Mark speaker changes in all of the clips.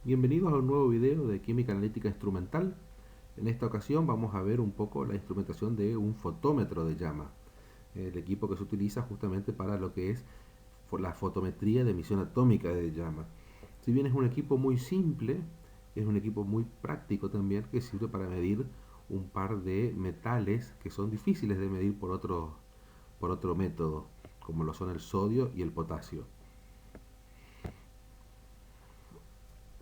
Speaker 1: Bienvenidos a un nuevo video de química analítica instrumental. En esta ocasión vamos a ver un poco la instrumentación de un fotómetro de llama, el equipo que se utiliza justamente para lo que es la fotometría de emisión atómica de llama. Si bien es un equipo muy simple, es un equipo muy práctico también que sirve para medir un par de metales que son difíciles de medir por otro método, como lo son el sodio y el potasio.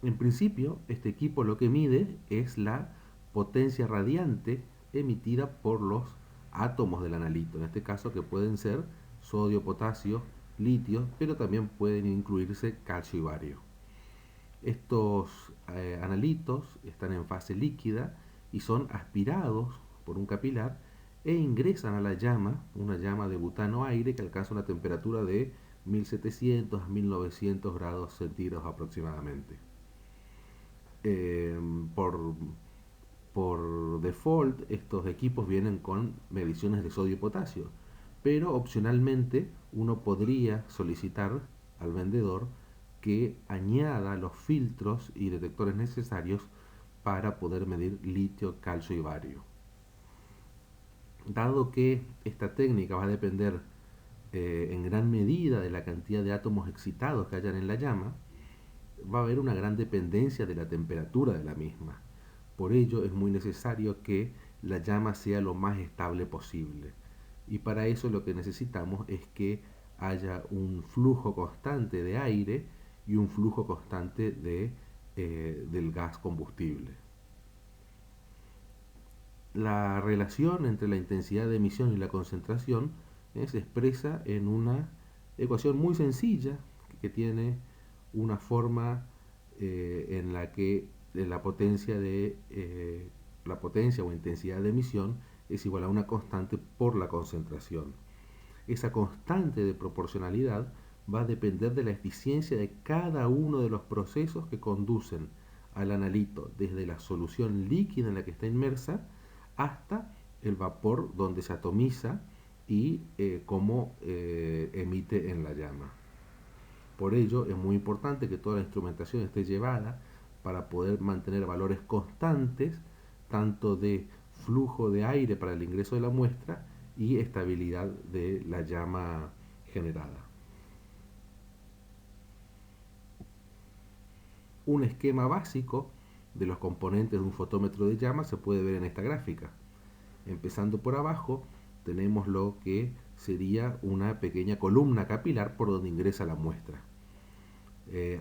Speaker 1: En principio, este equipo lo que mide es la potencia radiante emitida por los átomos del analito, en este caso que pueden ser sodio, potasio, litio, pero también pueden incluirse calcio y bario. Estos analitos están en fase líquida y son aspirados por un capilar e ingresan a la llama, una llama de butano-aire que alcanza una temperatura de 1700 a 1900 grados centígrados aproximadamente. eh, por, por default estos equipos vienen con mediciones de sodio y potasio, pero opcionalmente uno podría solicitar al vendedor que añada los filtros y detectores necesarios para poder medir litio, calcio y bario. Dado que esta técnica va a depender en gran medida de la cantidad de átomos excitados que hayan en la llama, va a haber una gran dependencia de la temperatura de la misma. Por ello es muy necesario que la llama sea lo más estable posible. Y para eso lo que necesitamos es que haya un flujo constante de aire y un flujo constante del gas combustible. La relación entre la intensidad de emisión y la concentración se expresa en una ecuación muy sencilla que tiene una forma en la que la potencia o intensidad de emisión es igual a una constante por la concentración. Esa constante de proporcionalidad va a depender de la eficiencia de cada uno de los procesos que conducen al analito, desde la solución líquida en la que está inmersa hasta el vapor donde se atomiza y cómo emite en la llama. Por ello es muy importante que toda la instrumentación esté llevada para poder mantener valores constantes, tanto de flujo de aire para el ingreso de la muestra y estabilidad de la llama generada. Un esquema básico de los componentes de un fotómetro de llama se puede ver en esta gráfica. Empezando por abajo, tenemos lo que sería una pequeña columna capilar por donde ingresa la muestra.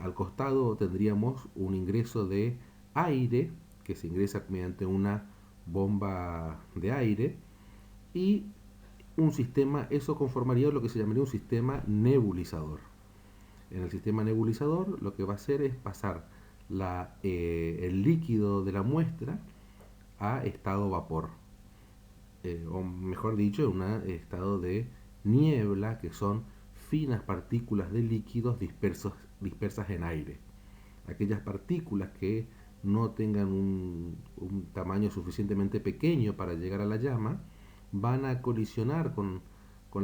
Speaker 1: Al costado tendríamos un ingreso de aire que se ingresa mediante una bomba de aire y un sistema, eso conformaría lo que se llamaría un sistema nebulizador. En el sistema nebulizador lo que va a hacer es pasar el líquido de la muestra a estado vapor, o mejor dicho, en un estado de niebla, que son finas partículas de líquidos dispersas en aire. Aquellas partículas que no tengan un tamaño suficientemente pequeño para llegar a la llama van a colisionar con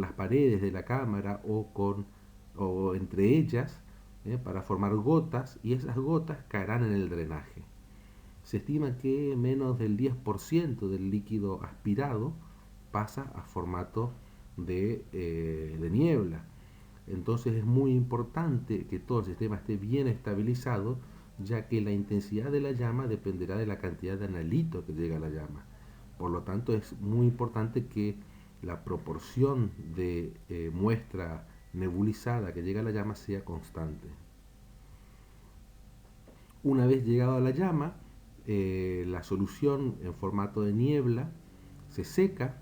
Speaker 1: las paredes de la cámara o entre ellas para formar gotas, y esas gotas caerán en el drenaje. Se estima que menos del 10% del líquido aspirado pasa a formato de niebla. Entonces es muy importante que todo el sistema esté bien estabilizado, ya que la intensidad de la llama dependerá de la cantidad de analito que llega a la llama. Por lo tanto, es muy importante que la proporción de muestra nebulizada que llega a la llama sea constante. Una vez llegado a la llama, la solución en formato de niebla se seca,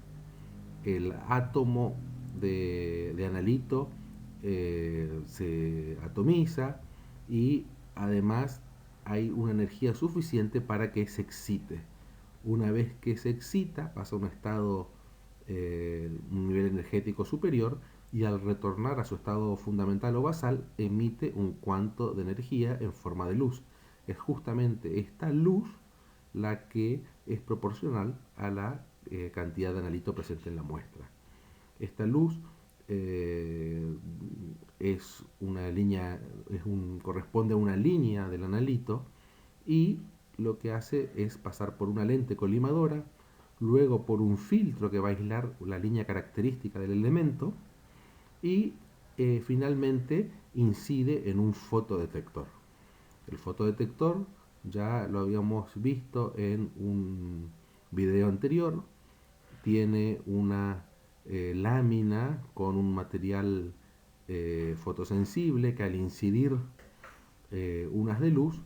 Speaker 1: el átomo de analito se atomiza y además hay una energía suficiente para que se excite. Una vez que se excita, pasa a un estado, un nivel energético superior, y al retornar a su estado fundamental o basal, emite un cuanto de energía en forma de luz. Es justamente esta luz la que es proporcional a la cantidad de analito presente en la muestra. Esta luz es una línea, corresponde a una línea del analito y lo que hace es pasar por una lente colimadora, luego por un filtro que va a aislar la línea característica del elemento y finalmente incide en un fotodetector. El fotodetector ya lo habíamos visto en un video anterior, tiene una lámina con un material fotosensible que al incidir unas de luz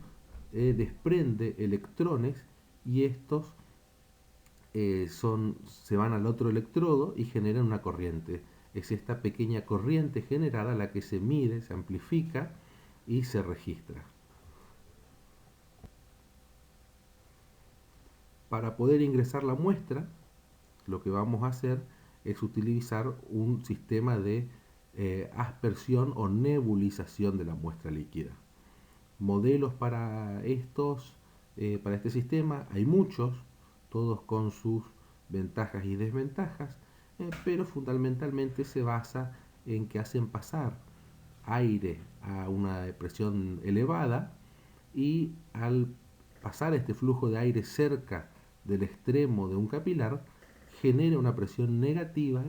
Speaker 1: desprende electrones y estos se van al otro electrodo y generan una corriente. Es esta pequeña corriente generada la que se mide, se amplifica y se registra. Para poder ingresar la muestra, lo que vamos a hacer es utilizar un sistema de aspersión o nebulización de la muestra líquida. Modelos para este sistema hay muchos, todos con sus ventajas y desventajas, pero fundamentalmente se basa en que hacen pasar aire a una presión elevada y al pasar este flujo de aire cerca del extremo de un capilar genera una presión negativa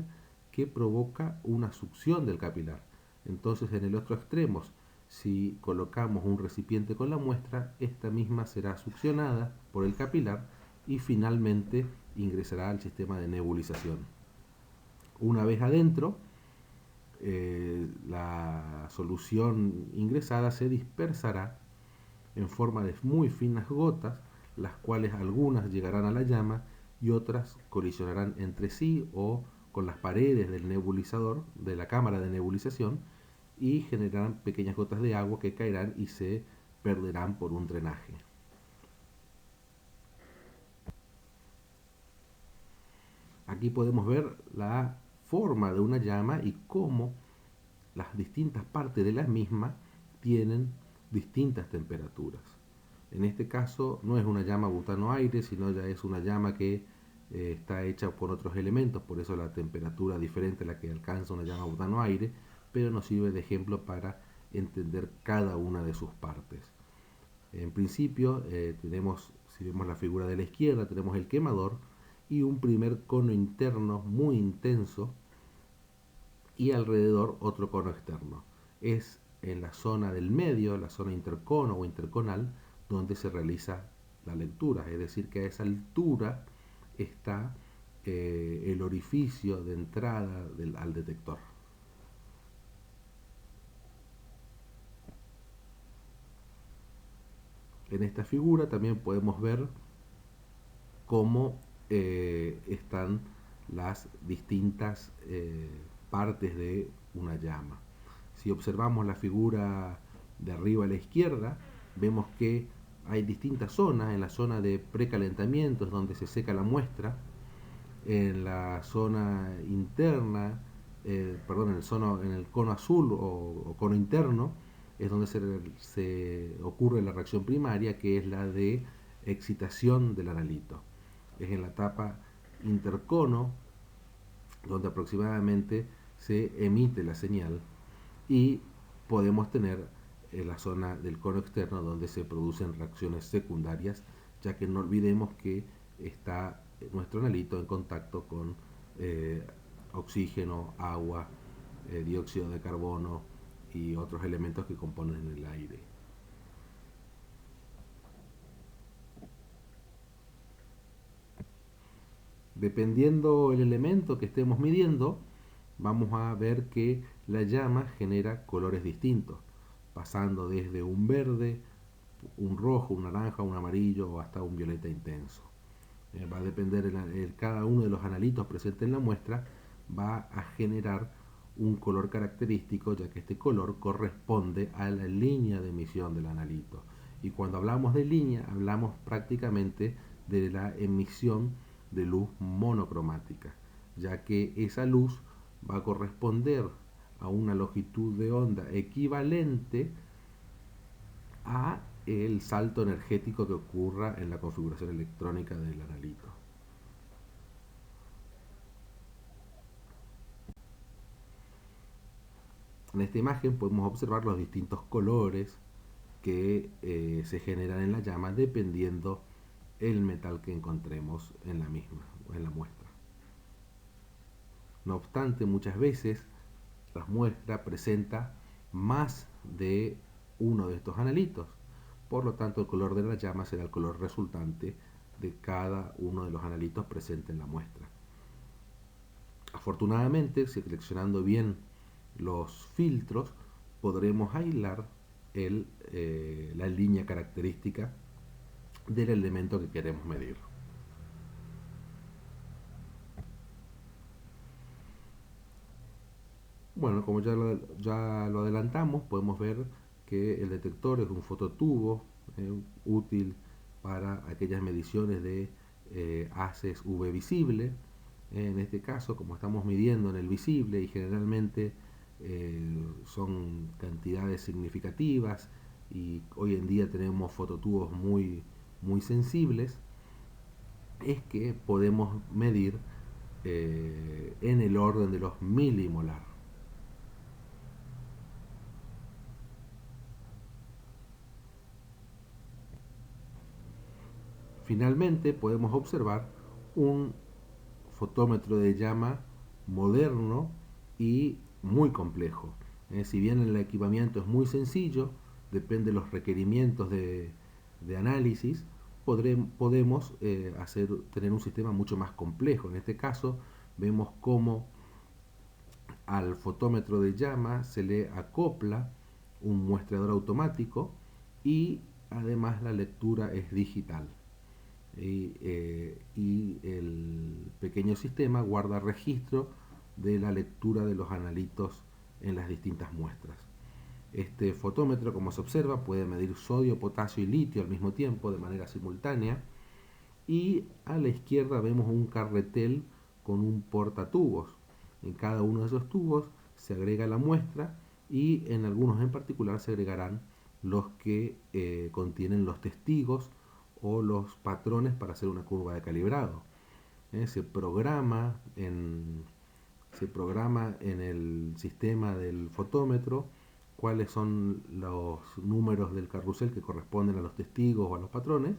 Speaker 1: que provoca una succión del capilar. Entonces en el otro extremo, si colocamos un recipiente con la muestra, esta misma será succionada por el capilar y finalmente ingresará al sistema de nebulización. Una vez adentro, la solución ingresada se dispersará en forma de muy finas gotas, las cuales algunas llegarán a la llama y otras colisionarán entre sí o con las paredes del nebulizador, de la cámara de nebulización, y generarán pequeñas gotas de agua que caerán y se perderán por un drenaje. Aquí podemos ver la forma de una llama y cómo las distintas partes de la misma tienen distintas temperaturas. En este caso no es una llama butano-aire, sino ya es una llama que está hecha por otros elementos, por eso la temperatura diferente a la que alcanza una llama butano-aire, pero nos sirve de ejemplo para entender cada una de sus partes. En principio si vemos la figura de la izquierda, tenemos el quemador y un primer cono interno muy intenso y alrededor otro cono externo. Es en la zona del medio, la zona intercono o interconal, donde se realiza la lectura, es decir, que a esa altura está el orificio de entrada al detector. En esta figura también podemos ver cómo están las distintas partes de una llama. Si observamos la figura de arriba a la izquierda, vemos que hay distintas zonas. En la zona de precalentamiento es donde se seca la muestra. En la zona interna, en el cono azul o cono interno, es donde se ocurre la reacción primaria, que es la de excitación del analito. Es en la etapa intercono donde aproximadamente se emite la señal y podemos tener la zona del cono externo donde se producen reacciones secundarias, ya que no olvidemos que está nuestro analito en contacto con oxígeno, agua, dióxido de carbono y otros elementos que componen el aire. Dependiendo el elemento que estemos midiendo, vamos a ver que la llama genera colores distintos, pasando desde un verde, un rojo, un naranja, un amarillo o hasta un violeta intenso. Va a depender, cada uno de los analitos presentes en la muestra va a generar un color característico, ya que este color corresponde a la línea de emisión del analito. Y cuando hablamos de línea, hablamos prácticamente de la emisión de luz monocromática, ya que esa luz va a corresponder a una longitud de onda equivalente a el salto energético que ocurra en la configuración electrónica del analito. En esta imagen podemos observar los distintos colores que se generan en la llama dependiendo el metal que encontremos en la misma, en la muestra. No obstante, muchas veces la muestra presenta más de uno de estos analitos. Por lo tanto, el color de la llama será el color resultante de cada uno de los analitos presentes en la muestra. Afortunadamente, seleccionando bien los filtros, podremos aislar la línea característica del elemento que queremos medir. Bueno, como ya lo adelantamos, podemos ver que el detector es un fototubo útil para aquellas mediciones de haces UV visible. En este caso, como estamos midiendo en el visible y generalmente son cantidades significativas y hoy en día tenemos fototubos muy sensibles, es que podemos medir en el orden de los milimolar. Finalmente podemos observar un fotómetro de llama moderno y muy complejo. Si bien el equipamiento es muy sencillo, depende de los requerimientos de análisis, podemos tener un sistema mucho más complejo. En este caso vemos cómo al fotómetro de llama se le acopla un muestreador automático y además la lectura es digital. Y el pequeño sistema guarda registro de la lectura de los analitos en las distintas muestras. Este fotómetro, como se observa, puede medir sodio, potasio y litio al mismo tiempo de manera simultánea. Y a la izquierda vemos un carretel con un portatubos. En cada uno de esos tubos se agrega la muestra y en algunos en particular se agregarán los que contienen los testigos o los patrones para hacer una curva de calibrado. Se programa en el sistema del fotómetro cuáles son los números del carrusel que corresponden a los testigos o a los patrones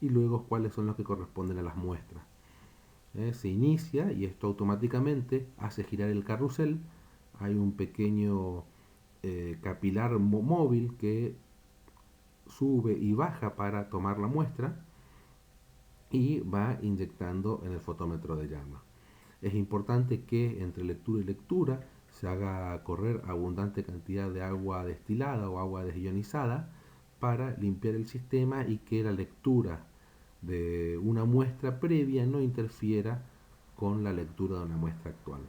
Speaker 1: y luego cuáles son los que corresponden a las muestras. Se inicia y esto automáticamente hace girar el carrusel. Hay un pequeño capilar móvil que sube y baja para tomar la muestra y va inyectando en el fotómetro de llama. Es importante que entre lectura y lectura se haga correr abundante cantidad de agua destilada o agua desionizada para limpiar el sistema y que la lectura de una muestra previa no interfiera con la lectura de una muestra actual.